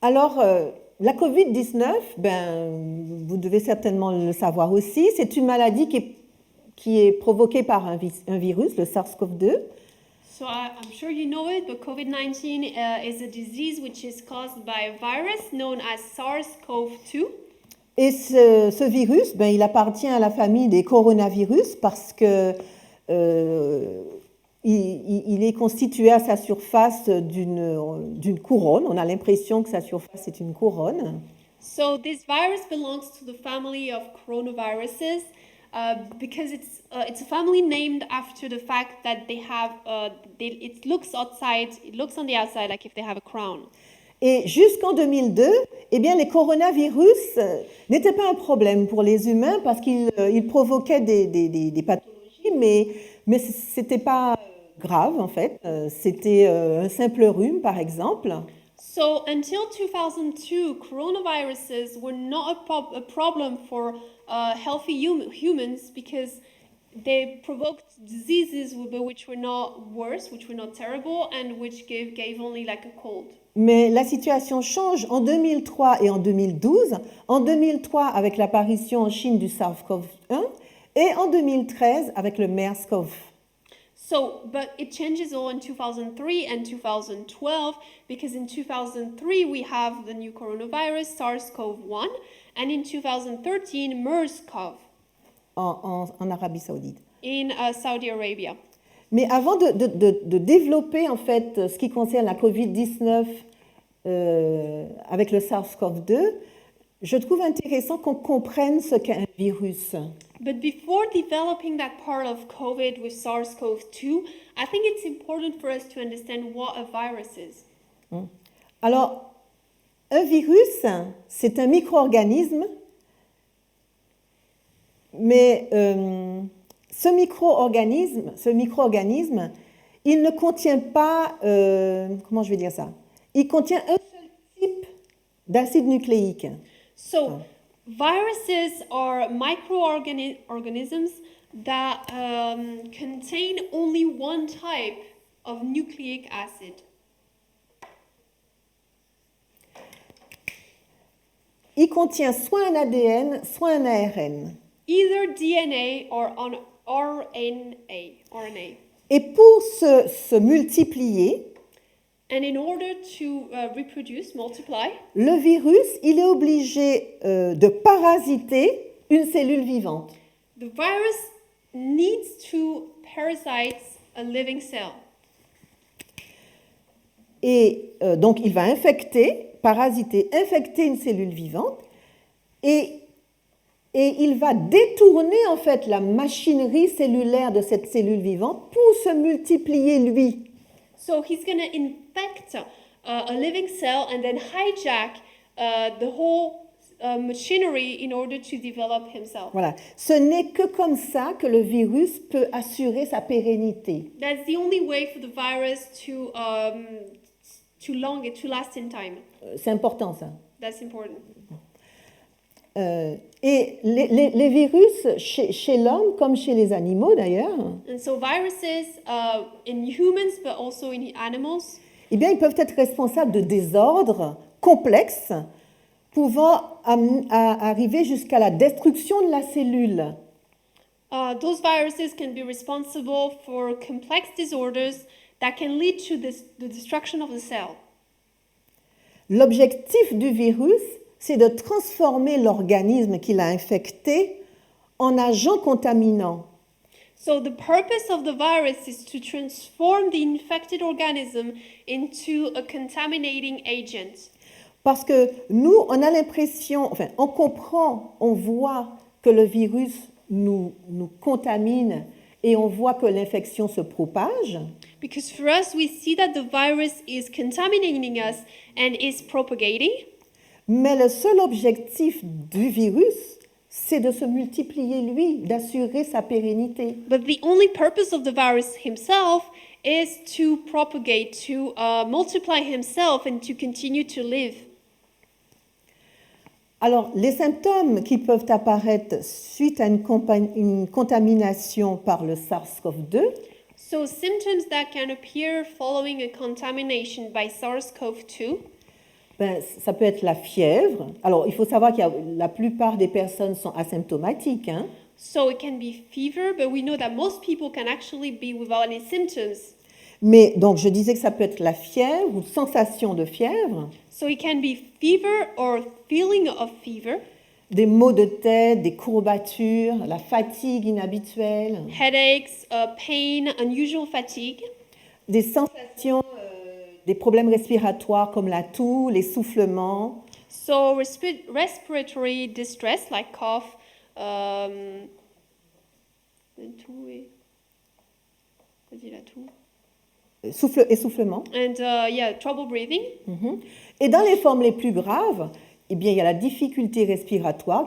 Alors, la COVID-19, ben, vous devez certainement le savoir aussi, c'est une maladie qui est provoquée par un virus, le SARS-CoV-2. So I'm sure you know it, but COVID-19 is a disease which is caused by a virus known as SARS-CoV-2. Et ce virus, ben, il appartient à la famille des coronavirus parce que il est constitué à sa surface d'une couronne. On a l'impression que sa surface est une couronne. So this virus belongs to the family of coronaviruses because it's a family named after the fact that they have it looks on the outside like if they have a crown. Et jusqu'en 2002, eh bien, les coronavirus n'étaient pas un problème pour les humains parce qu'ils provoquaient des pathologies, mais ce n'était pas grave en fait. C'était un simple rhume par exemple. So until 2002, coronaviruses were not a problem for healthy humans because they provoked diseases which were not worse, which were not terrible, and which gave only like a cold. Mais la situation change en 2003 et en 2012. En 2003 avec l'apparition en Chine du SARS-CoV-1 et en 2013 avec le MERS-CoV. So, but it changes all in 2003 and 2012 because in 2003 we have the new coronavirus SARS-CoV-1 and in 2013 MERS-CoV En Arabie Saoudite. in Saudi Arabia. Mais avant de développer en fait ce qui concerne la COVID-19 avec le SARS-CoV-2, je trouve intéressant qu'on comprenne ce qu'est un virus. But before developing that part of COVID with SARS-CoV-2, I think it's important for us to understand what a virus is. Alors, un virus, c'est un micro-organisme, mais ce micro-organisme, il ne contient pas, comment je vais dire ça? Il contient un seul type d'acide nucléique. So, viruses are microorganisms that contain only one type of nucleic acid. Il contient soit un ADN, soit un ARN. Either DNA or RNA. Et pour se multiplier, And in order to reproduce, multiply, le virus, il est obligé de parasiter une cellule vivante. the virus needs to parasite a living cell. Et donc, il va infecter une cellule vivante et il va détourner en fait la machinerie cellulaire de cette cellule vivante pour se multiplier lui. So he's going to infect a living cell and then hijack the whole machinery in order to develop himself. Voilà. Ce n'est que comme ça que le virus peut assurer sa pérennité. That's the only way for the virus to last in time. C'est important ça. That's important. Et les virus, chez l'homme comme chez les animaux d'ailleurs, And so viruses in humans but also in animals, eh bien, ils peuvent être responsables de désordres complexes pouvant arriver jusqu'à la destruction de la cellule. those viruses can be responsible for complex disorders that can lead to the destruction of the cell. L'objectif du virus, c'est de transformer l'organisme qu'il a infecté en agent contaminant. So the purpose of the virus is to transform the infected organism into a contaminating agent. Parce que nous, on a l'impression, enfin, on comprend, on voit que le virus nous contamine et on voit que l'infection se propage. Because for us, we see that the virus is contaminating us and is propagating. Mais le seul objectif du virus, c'est de se multiplier lui, d'assurer sa pérennité. But the only purpose of the virus himself is to propagate, to multiply himself and to continue to live. Alors, les symptômes qui peuvent apparaître suite à une contamination par le SARS-CoV-2, So symptoms that can appear following a contamination by SARS-CoV-2 Ben, ça peut être la fièvre. Alors, il faut savoir que la plupart des personnes sont asymptomatiques, hein. So it can be fever, but we know that most people can actually be without any symptoms. Mais donc, je disais que ça peut être la fièvre ou sensation de fièvre, So it can be fever or feeling of fever, des maux de tête, des courbatures, la fatigue inhabituelle, headaches, pain, unusual fatigue, des sensations, des problèmes respiratoires comme la toux, l'essoufflement, so respiratory distress like cough, essoufflement. and trouble breathing. Mhm. Et dans les formes les plus graves, eh bien, il y a la difficulté respiratoire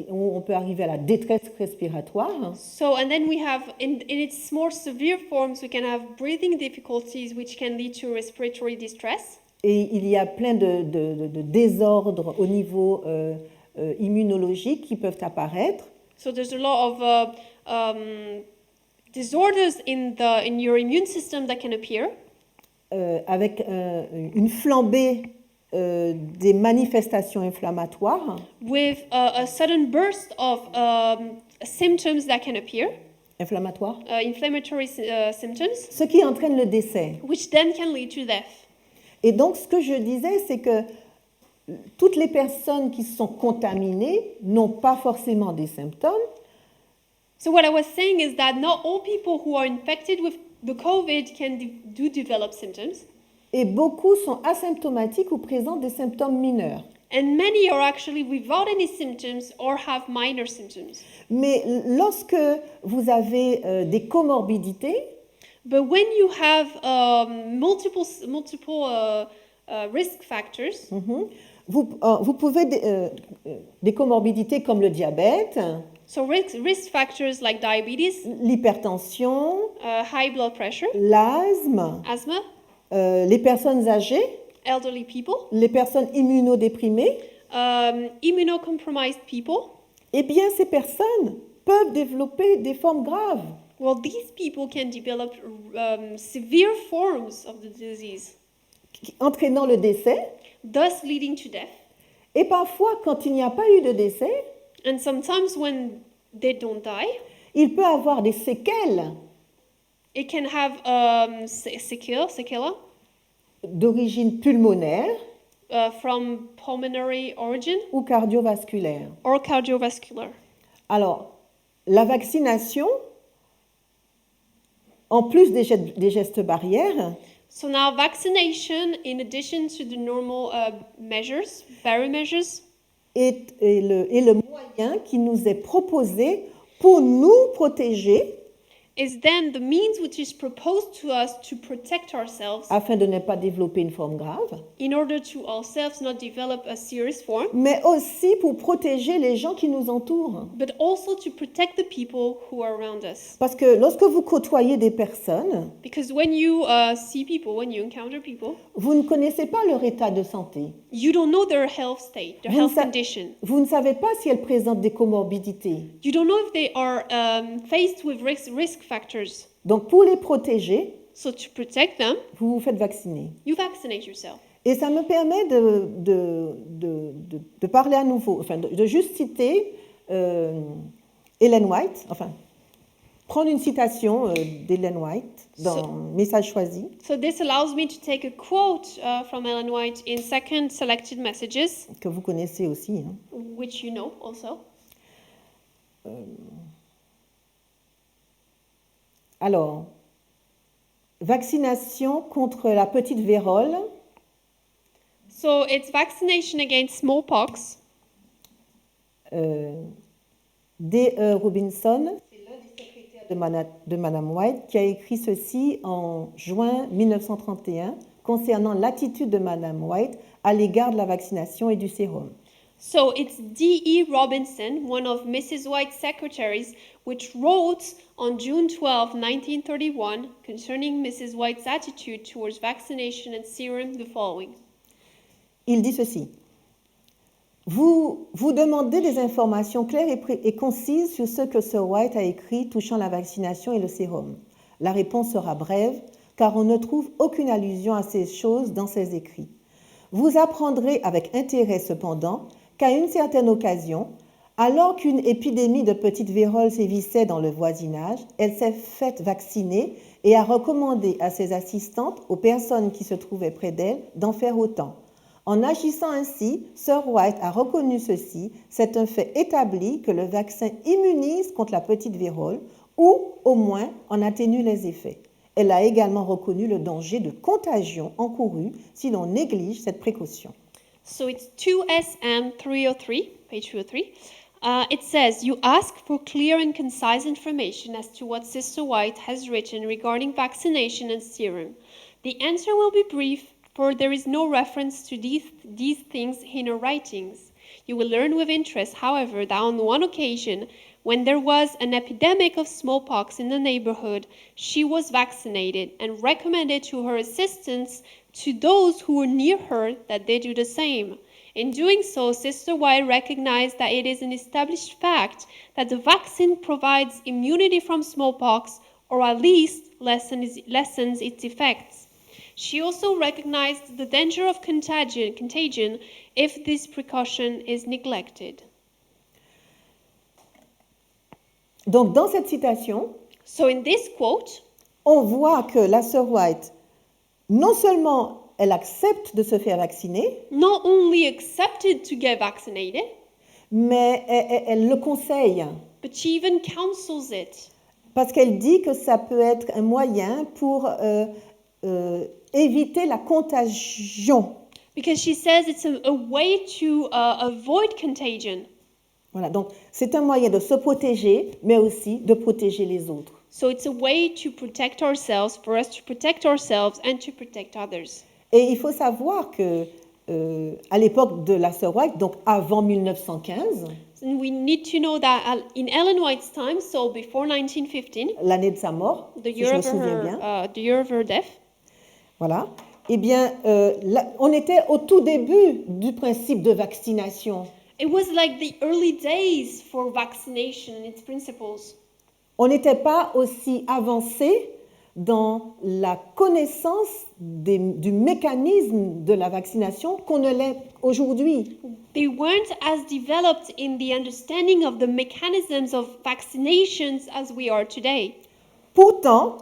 on peut arriver à la détresse respiratoire. So, and then we have, in its more severe forms, we can have breathing difficulties, which can lead to respiratory distress. Et il y a plein de désordres au niveau immunologique qui peuvent apparaître. So there's a lot of disorders in your immune system that can appear. Avec une flambée des manifestations inflammatoires. With a sudden burst of symptoms that can appear, Inflammatoires. inflammatory symptoms, Ce qui entraîne le décès. which then can lead to death. Et donc, ce que je disais, c'est que toutes les personnes qui sont contaminées n'ont pas forcément des symptômes, So what I was saying is that not all people who are infected with the COVID can develop symptoms, et beaucoup sont asymptomatiques ou présentent des symptômes mineurs. and many are actually without any symptoms or have minor symptoms. Mais lorsque vous avez des comorbidités, But when you have multiple risk factors, vous pouvez des comorbidités comme le diabète, so risk factors like diabetes, l'hypertension, high blood pressure, l'asthme, asthma, les personnes âgées, elderly people, les personnes immunodéprimées, immunocompromised people, eh bien ces personnes peuvent développer des formes graves. well, these people can develop severe forms of the disease, Entraînant le décès. thus leading to death. Et parfois, quand il n'y a pas eu de décès, And sometimes when they don't die, il peut avoir des séquelles it can have sequela d'origine pulmonaire from pulmonary origin ou cardiovasculaire. or cardiovascular. Alors, la vaccination, en plus des gestes barrières, So now vaccination, in addition to the normal barrier measures, est le moyen qui nous est proposé pour nous protéger is then the means which is proposed to us to protect ourselves afin de ne pas développer une forme grave, in order to ourselves not develop a serious form, mais aussi pour protéger les gens qui nous entourent. but also to protect the people who are around us. Parce que lorsque vous côtoyez des personnes, Because when you see people, when you encounter people, vous ne connaissez pas leur état de santé. you don't know their health state, their Vous ne health sa- condition. Vous ne savez pas si elles présentent des comorbidités. You don't know if they are faced with risk factors. Donc, pour les protéger, So to protect them, vous vous faites vacciner. you vaccinate yourself. Et ça me permet de parler à nouveau, enfin, de juste citer Ellen White, enfin, prendre une citation d'Ellen White dans Message choisi. So this allows me to take a quote from Ellen White in Second Selected Messages, Que vous connaissez aussi. Hein. which you know also. Alors, vaccination contre la petite vérole, So it's vaccination against smallpox. D.E. Robinson, c'est l'un des secrétaires de Madame White, qui a écrit ceci en juin 1931 concernant l'attitude de Madame White à l'égard de la vaccination et du sérum. So it's D.E. Robinson, one of Mrs. White's secretaries, which wrote on June 12, 1931, concerning Mrs. White's attitude towards vaccination and serum the following. Il dit ceci. Vous demandez des informations claires et concises sur ce que Sir White a écrit touchant la vaccination et le sérum. La réponse sera brève, car on ne trouve aucune allusion à ces choses dans ses écrits. Vous apprendrez avec intérêt cependant qu'à une certaine occasion, alors qu'une épidémie de petite vérole sévissait dans le voisinage, elle s'est faite vacciner et a recommandé à ses assistantes, aux personnes qui se trouvaient près d'elle, d'en faire autant. En agissant ainsi, Sir White a reconnu ceci, c'est un fait établi que le vaccin immunise contre la petite vérole ou au moins en atténue les effets. Elle a également reconnu le danger de contagion encouru si l'on néglige cette précaution. So it's 2SM 303, page 303. It says, you ask for clear and concise information as to what Sister White has written regarding vaccination and serum. The answer will be brief, for there is no reference to these things in her writings. You will learn with interest, however, that on one occasion, when there was an epidemic of smallpox in the neighborhood, she was vaccinated and recommended to her assistants, to those who were near her, that they do the same. In doing so, Sister White recognized that it is an established fact that the vaccine provides immunity from smallpox, or at least lessens its effects. She also recognized the danger of contagion if this precaution is neglected. Donc, dans cette citation, So in this quote, on voit que la sœur White, non seulement elle accepte de se faire vacciner, not only accepted to get vaccinated, mais elle le conseille but she even counsels it. parce qu'elle dit que ça peut être un moyen pour éviter la contagion. Because she says it's a way to avoid contagion. Voilà, donc c'est un moyen de se protéger, mais aussi de protéger les autres. So it's a way to protect ourselves, for us to protect ourselves and to protect others. Et il faut savoir que à l'époque de la sœur White, donc avant 1915, And we need to know that in Ellen White's time, so before 1915, l'année de sa mort, the si year je me of souviens bien, the year of her death, voilà, eh bien, on était au tout début du principe de vaccination. it was like the early days for vaccination and its principles. On n'était pas aussi avancé dans la connaissance du mécanisme de la vaccination qu'on ne l'est aujourd'hui. They weren't as developed in the understanding of the mechanisms of vaccinations as we are today. Pourtant,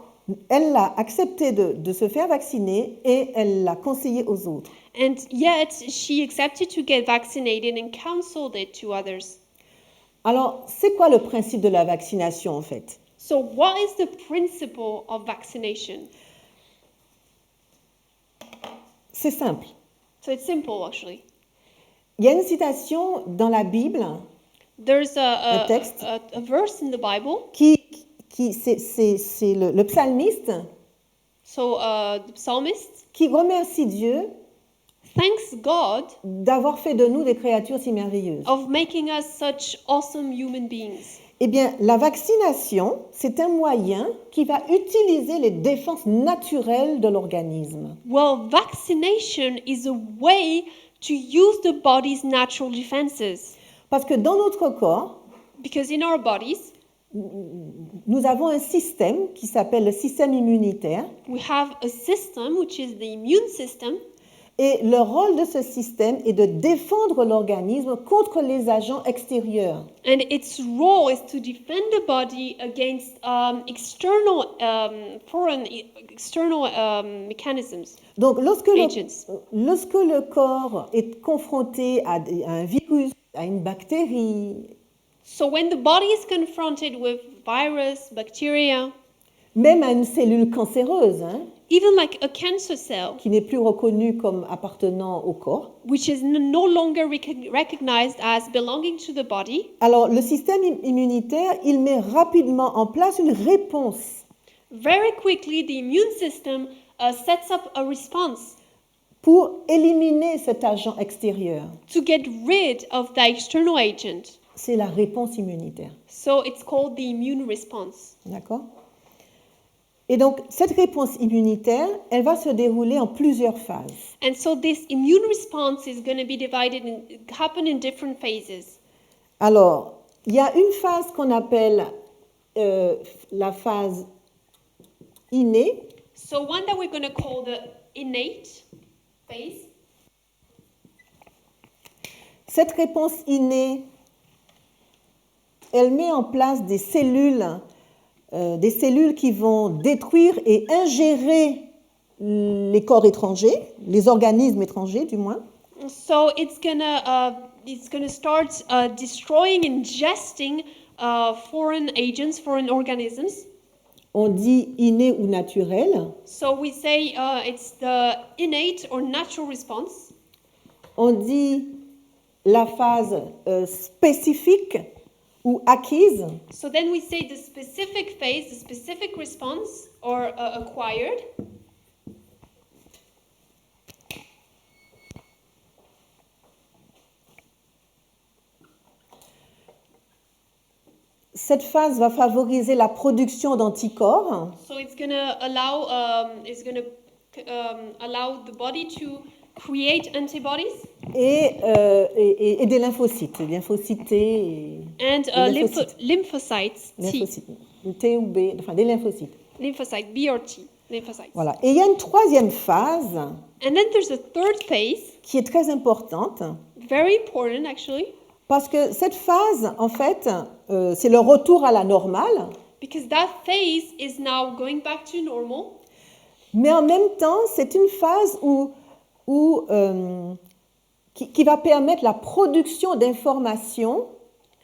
elle a accepté de se faire vacciner et elle l'a conseillé aux autres. And yet, she accepted to get vaccinated and counseled it to others. Alors, c'est quoi le principe de la vaccination en fait? So, what is the principle of vaccination? C'est simple. So, it's simple actually. Il y a une citation dans la Bible There's Un texte. a verse in the Bible. c'est le psalmiste So, the psalmist qui remercie Dieu thanks God d'avoir fait de nous des créatures si merveilleuses. of making us such awesome human beings. Eh bien, la vaccination, c'est un moyen qui va utiliser les défenses naturelles de l'organisme. Well, vaccination is a way to use the body's natural defenses. Parce que dans notre corps, Because in our bodies, nous avons un système qui s'appelle le système immunitaire. we have a system, which is the immune system, Et le rôle de ce système est de défendre l'organisme contre les agents extérieurs. and its role is to defend the body against external mechanisms. Donc, lorsque Agents. le corps est confronté à un virus, à une bactérie, So when the body is confronted with virus, bacteria, même à une cellule cancéreuse, even like a cancer cell, qui n'est plus reconnue comme appartenant au corps, which is no longer recognized as belonging to the body, alors le système immunitaire, il met rapidement en place une réponse very quickly the immune system sets up a response pour éliminer cet agent extérieur. to get rid of the external agent. C'est la réponse immunitaire. So it's called the immune response. D'accord ? Et donc, cette réponse immunitaire, elle va se dérouler en plusieurs phases. And so this immune response is going to be happen in different phases. Alors, il y a une phase qu'on appelle la phase innée, So one that we're going to call the innate phase. Cette réponse innée, elle met en place des cellules qui vont détruire et ingérer les corps étrangers, les organismes étrangers du moins. So it's gonna start destroying, ingesting foreign agents, foreign organisms. On dit inné ou naturel. So we say it's the innate or natural response. On dit la phase spécifique ou acquise. So then we say the specific phase, the specific response or acquired. Cette phase va favoriser la production d'anticorps So it's gonna allow allow the body to create antibodies et des lymphocytes, lymphocytes T and lymphocytes. lymphocytes T, lymphocytes, T ou B, enfin des lymphocytes. lymphocyte B or T, lymphocytes. Voilà. Et il y a une troisième phase And then there's a third phase, qui est très importante very important actually, parce que cette phase, en fait, c'est le retour à la normale, because that phase is now going back to normal. mais en même temps, c'est une phase qui va permettre la production d'informations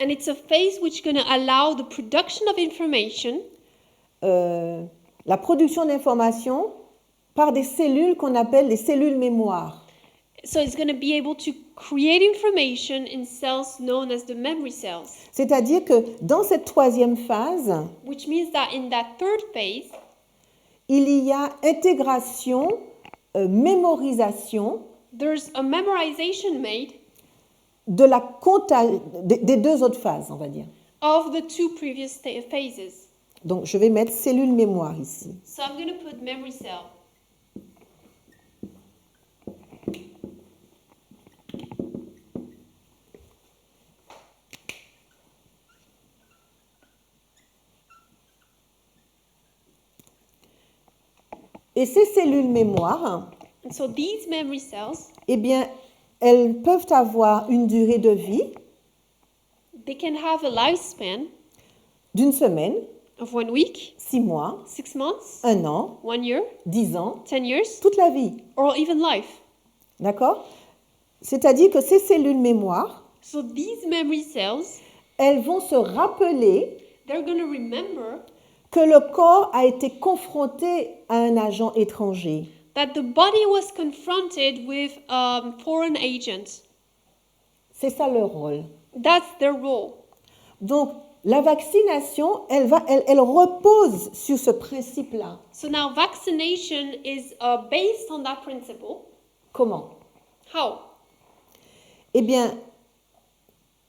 And it's a phase which is going to allow the production of information, la production d'informations par des cellules qu'on appelle les cellules mémoire. so it's going to be able to create information in cells known as the memory cells, C'est-à-dire que dans cette troisième phase, which means that in that third phase, il y a intégration, mémorisation there's a memorization made de des deux autres phases, on va dire. of the two previous phases. Donc, je vais mettre cellule mémoire ici. So I'm going to put memory cell. Et ces cellules mémoire, And so these memory cells, eh bien, elles peuvent avoir une durée de vie they can have a lifespan d'une semaine, of 1 week, 6 mois, 6 months, 1 an, 1 year, 10 ans, 10 years, toute la vie. or even life. D'accord? C'est-à-dire que ces cellules mémoire, So these memory cells, elles vont se rappeler they're going to remember que le corps a été confronté à un agent étranger. that the body was confronted with foreign agents. C'est ça leur rôle. That's their role. Donc, la vaccination, elle repose sur ce principe-là. So now vaccination is based on that principle. Comment? How? Eh bien,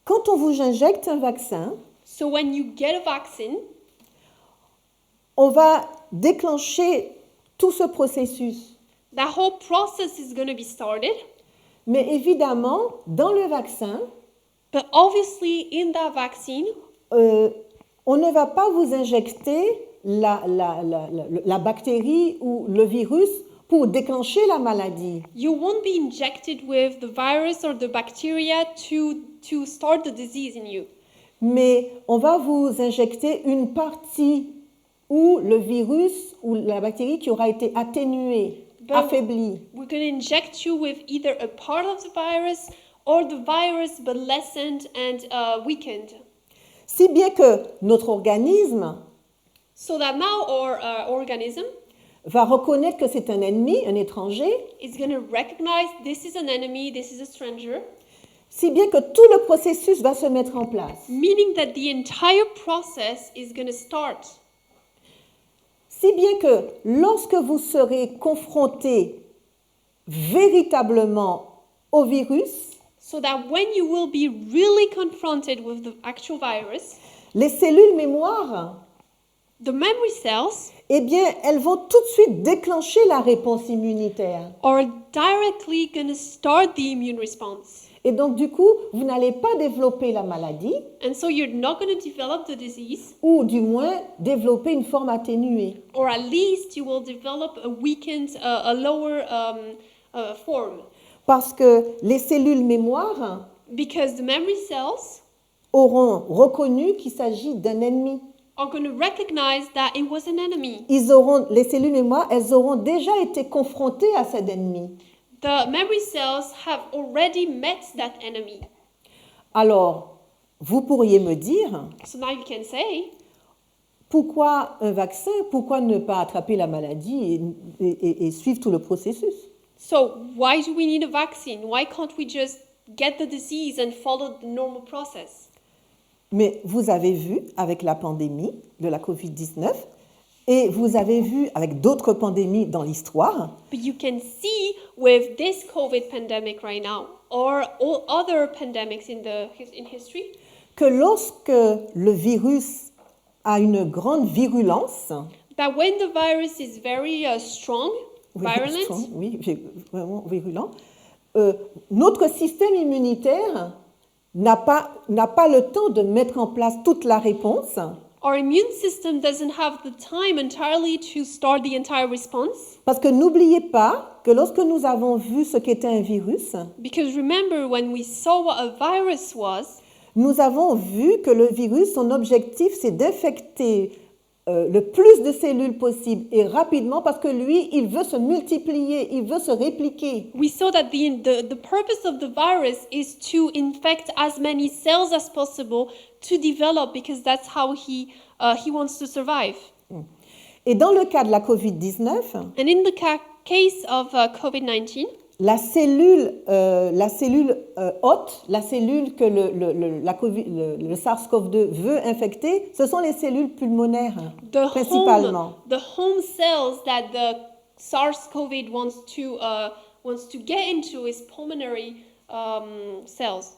quand on vous injecte un vaccin, So when you get a vaccine, on va déclencher tout ce processus. that whole process is going to be started. Mais évidemment, dans le vaccin, But obviously, in that vaccine, on ne va pas vous injecter la bactérie ou le virus pour déclencher la maladie. you won't be injected with the virus or the bacteria to start the disease in you. Mais on va vous injecter une partie ou le virus ou la bactérie qui aura été atténuée, affaiblie. We're going to inject you with either a part of the virus or the virus but lessened and weakened. Si bien que notre organisme So that now our organism va reconnaître que c'est un ennemi, un étranger, is going to recognize this is an enemy, this is a stranger, si bien que tout le processus va se mettre en place. meaning that the entire process is going to start. Si bien que lorsque vous serez confronté véritablement au virus, So that when you will be really confronted with the actual virus, les cellules mémoire, the memory cells eh bien, elles vont tout de suite déclencher la réponse immunitaire. are directly going to start the immune response. Et donc, du coup, vous n'allez pas développer la maladie, And so you're not going to develop the disease, ou du moins développer une forme atténuée. or at least you will develop a weakened, a lower form. Parce que les cellules mémoire, Because the memory cells auront reconnu qu'il s'agit d'un ennemi. are going to recognize that it was an enemy. Les cellules mémoire, elles auront déjà été confrontées à cet ennemi. The memory cells have already met that enemy. Alors, vous pourriez me dire, So now you can say, pourquoi un vaccin? Pourquoi ne pas attraper la maladie et suivre tout le processus? so why do we need a vaccine? Why can't we just get the disease and follow the normal process? Mais vous avez vu avec la pandémie de la COVID-19 et vous avez vu avec d'autres pandémies dans l'histoire But you can see with this COVID pandemic right now, or all other pandemics in history, que lorsque le virus a une grande virulence, that when the virus is very strong, virulent, oui, vraiment virulent, notre système immunitaire n'a pas le temps de mettre en place toute la réponse our immune system doesn't have the time entirely to start the entire response. parce que n'oubliez pas que lorsque nous avons vu ce qu'était un virus, Because remember, when we saw what a virus was, nous avons vu que le virus, son objectif, c'est d'infecter le plus de cellules possible et rapidement parce que lui, il veut se multiplier, il veut se répliquer. we saw that the purpose of the virus is to infect as many cells as possible to develop, because that's how he wants to survive. Et dans le cas de la COVID-19, And in the case of COVID-19, la cellule hôte, la cellule que le SARS-CoV-2 veut infecter, ce sont les cellules pulmonaires, principalement. the home cells that the SARS-CoV wants to get into is pulmonary cells.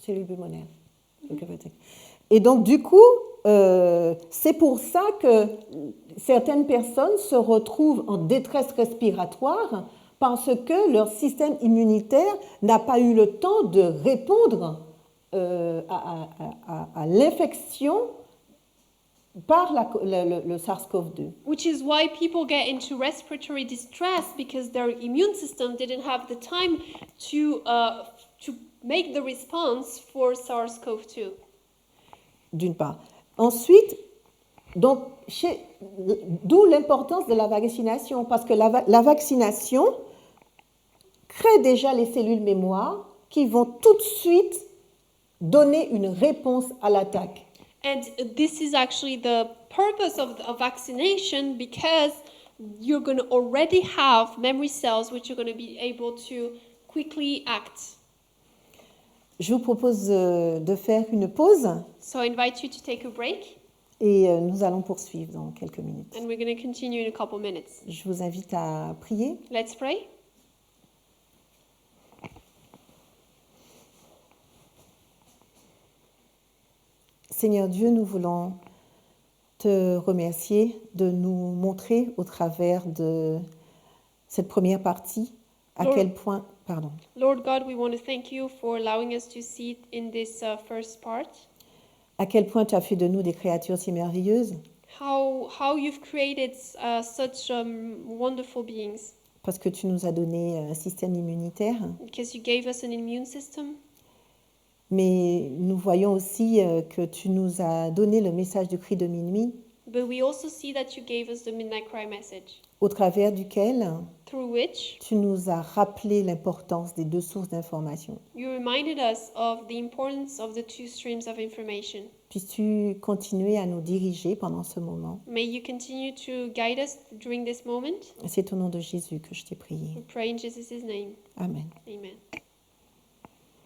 Cellules pulmonaires. Et donc, du coup, c'est pour ça que certaines personnes se retrouvent en détresse respiratoire parce que leur système immunitaire n'a pas eu le temps de répondre à l'infection par le SARS-CoV-2. Which is why people get into respiratory distress, because their immune system didn't have the time to make the response for SARS-CoV-2. D'une part. Ensuite, donc, d'où l'importance de la vaccination, parce que la vaccination crée déjà les cellules mémoire qui vont tout de suite donner une réponse à l'attaque. And this is actually the purpose of vaccination, because you're going to already have memory cells which are going to be able to quickly act. Je vous propose de faire une pause So I invite you to take a break, et nous allons poursuivre dans quelques minutes. and we're going to continue in a couple minutes. Je vous invite à prier. Let's pray. Seigneur Dieu, nous voulons te remercier de nous montrer au travers de cette première partie à Lord. quel point... Pardon. Lord God, we want to thank you for allowing us to see it in this first part. À quel point tu as fait de nous des créatures si merveilleuses, How you've created such wonderful beings, parce que tu nous as donné un système immunitaire, because you gave us an immune system. mais nous voyons aussi que tu nous as donné le message du cri de minuit, But we also see that you gave us the midnight cry message, au travers duquel through which tu nous as rappelé l'importance des deux sources d'information. you reminded us of the importance of the two streams of information. Puisses-tu continuer à nous diriger pendant ce moment. May you continue to guide us during this moment. C'est au nom de Jésus que je t'ai prié. We pray in Jesus' name. Amen. Amen.